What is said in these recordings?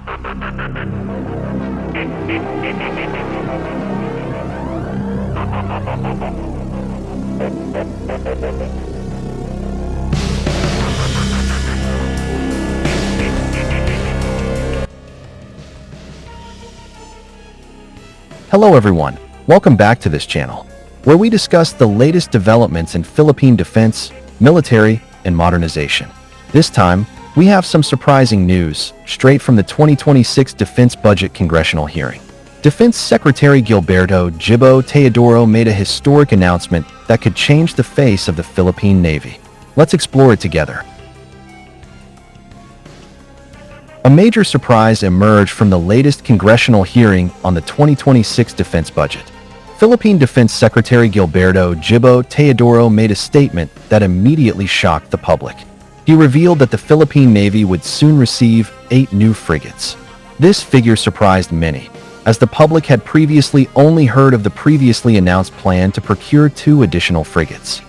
Hello everyone, welcome back to this channel, where we discuss the latest developments in Philippine defense, military, and modernization. This time, we have some surprising news, straight from the 2026 Defense Budget Congressional hearing. Defense Secretary Gilberto Gibo Teodoro made a historic announcement that could change the face of the Philippine Navy. Let's explore it together. A major surprise emerged from the latest congressional hearing on the 2026 defense budget. Philippine Defense Secretary Gilberto Gibo Teodoro made a statement that immediately shocked the public. He revealed that the Philippine Navy would soon receive 8 new frigates. This figure surprised many, as the public had previously only heard of the previously announced plan to procure 2 additional frigates.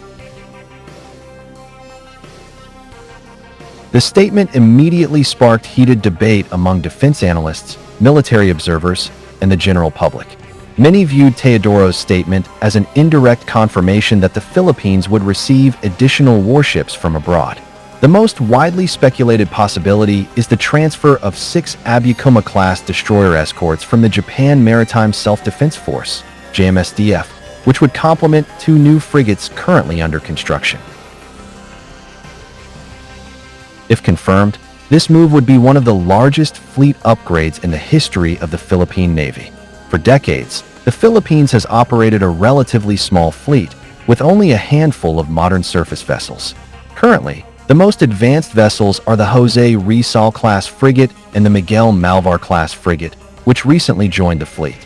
The statement immediately sparked heated debate among defense analysts, military observers, and the general public. Many viewed Teodoro's statement as an indirect confirmation that the Philippines would receive additional warships from abroad. The most widely speculated possibility is the transfer of 6 Abukuma-class destroyer escorts from the Japan Maritime Self-Defense Force, JMSDF, which would complement 2 new frigates currently under construction. If confirmed, this move would be one of the largest fleet upgrades in the history of the Philippine Navy. For decades, the Philippines has operated a relatively small fleet, with only a handful of modern surface vessels. Currently, the most advanced vessels are the Jose Rizal-class frigate and the Miguel Malvar-class frigate, which recently joined the fleet.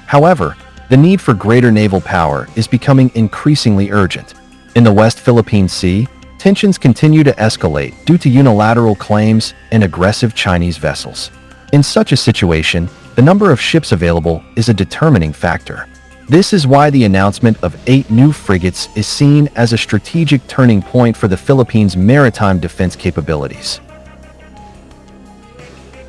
However, the need for greater naval power is becoming increasingly urgent. In the West Philippine Sea, tensions continue to escalate due to unilateral claims and aggressive Chinese vessels. In such a situation, the number of ships available is a determining factor. This is why the announcement of 8 new frigates is seen as a strategic turning point for the Philippines' maritime defense capabilities.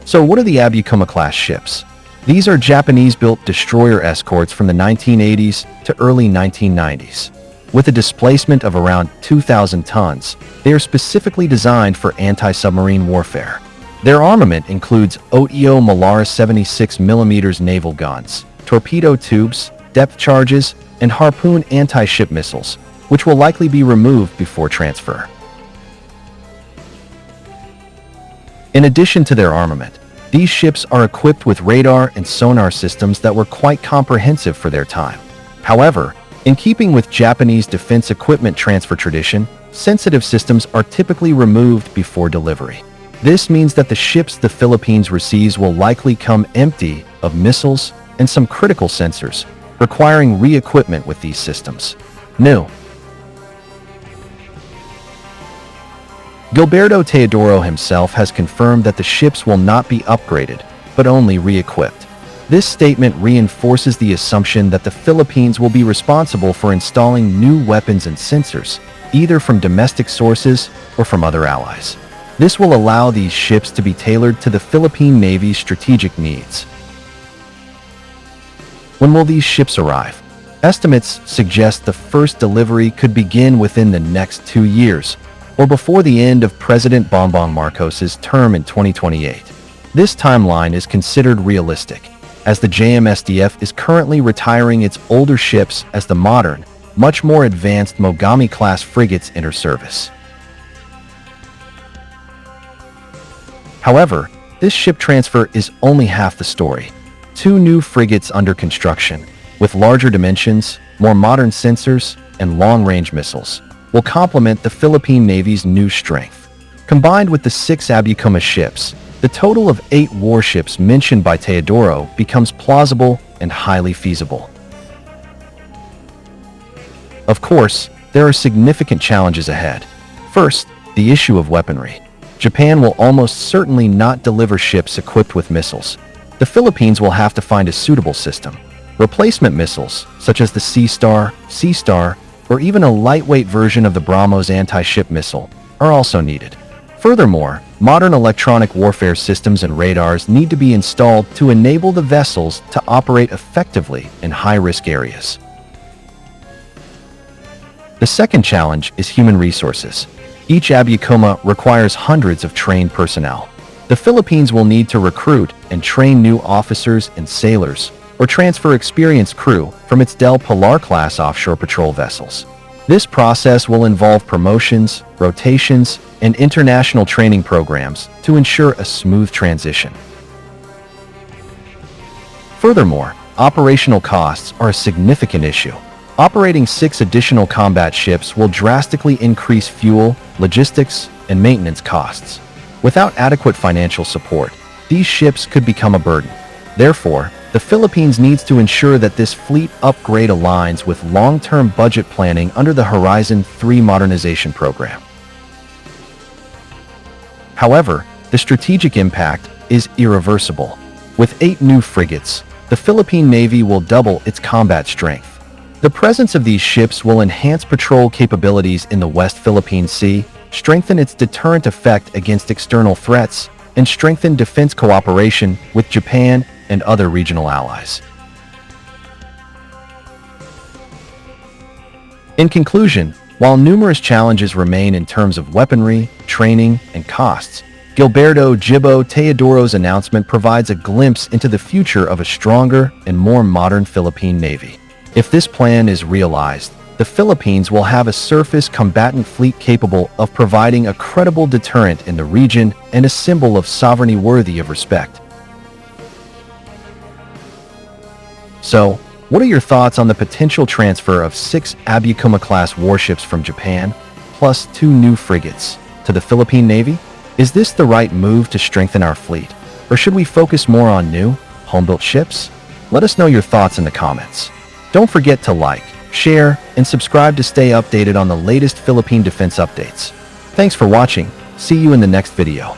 So what are the Abukuma-class ships? These are Japanese-built destroyer escorts from the 1980s to early 1990s. With a displacement of around 2,000 tons, they are specifically designed for anti-submarine warfare. Their armament includes OTO Malaras 76mm naval guns, torpedo tubes, depth charges, and Harpoon anti-ship missiles, which will likely be removed before transfer. In addition to their armament, these ships are equipped with radar and sonar systems that were quite comprehensive for their time. However, in keeping with Japanese defense equipment transfer tradition, sensitive systems are typically removed before delivery. This means that the ships the Philippines receives will likely come empty of missiles and some critical sensors, requiring re-equipment with these systems. New. Gilberto Teodoro himself has confirmed that the ships will not be upgraded, but only re-equipped. This statement reinforces the assumption that the Philippines will be responsible for installing new weapons and sensors, either from domestic sources or from other allies. This will allow these ships to be tailored to the Philippine Navy's strategic needs. When will these ships arrive? Estimates suggest the first delivery could begin within the next 2 years, or before the end of President Bongbong Marcos's term in 2028. This timeline is considered realistic, as the JMSDF is currently retiring its older ships as the modern, much more advanced Mogami-class frigates enter service. However, this ship transfer is only half the story. 2 new frigates under construction, with larger dimensions, more modern sensors, and long-range missiles, will complement the Philippine Navy's new strength. Combined with the 6 Abukuma ships, the total of 8 warships mentioned by Teodoro becomes plausible and highly feasible. Of course, there are significant challenges ahead. First, the issue of weaponry. Japan will almost certainly not deliver ships equipped with missiles. The Philippines will have to find a suitable system. Replacement missiles, such as the Sea-Star, or even a lightweight version of the BrahMos anti-ship missile, are also needed. Furthermore, modern electronic warfare systems and radars need to be installed to enable the vessels to operate effectively in high-risk areas. The second challenge is human resources. Each Abukuma requires hundreds of trained personnel. The Philippines will need to recruit and train new officers and sailors, or transfer experienced crew from its Del Pilar-class offshore patrol vessels. This process will involve promotions, rotations, and international training programs to ensure a smooth transition. Furthermore, operational costs are a significant issue. Operating 6 additional combat ships will drastically increase fuel, logistics, and maintenance costs. Without adequate financial support, these ships could become a burden. Therefore, the Philippines needs to ensure that this fleet upgrade aligns with long-term budget planning under the Horizon 3 modernization program. However, the strategic impact is irreversible. With 8 new frigates, the Philippine Navy will double its combat strength. The presence of these ships will enhance patrol capabilities in the West Philippine Sea, strengthen its deterrent effect against external threats, and strengthen defense cooperation with Japan and other regional allies. In conclusion, while numerous challenges remain in terms of weaponry, training, and costs, Gilberto Gibo Teodoro's announcement provides a glimpse into the future of a stronger and more modern Philippine Navy. If this plan is realized, the Philippines will have a surface combatant fleet capable of providing a credible deterrent in the region and a symbol of sovereignty worthy of respect. So, what are your thoughts on the potential transfer of 6 Abukuma-class warships from Japan, plus 2 new frigates, to the Philippine Navy? Is this the right move to strengthen our fleet, or should we focus more on new, home-built ships? Let us know your thoughts in the comments. Don't forget to like, share, and subscribe to stay updated on the latest Philippine defense updates. Thanks for watching. See you in the next video.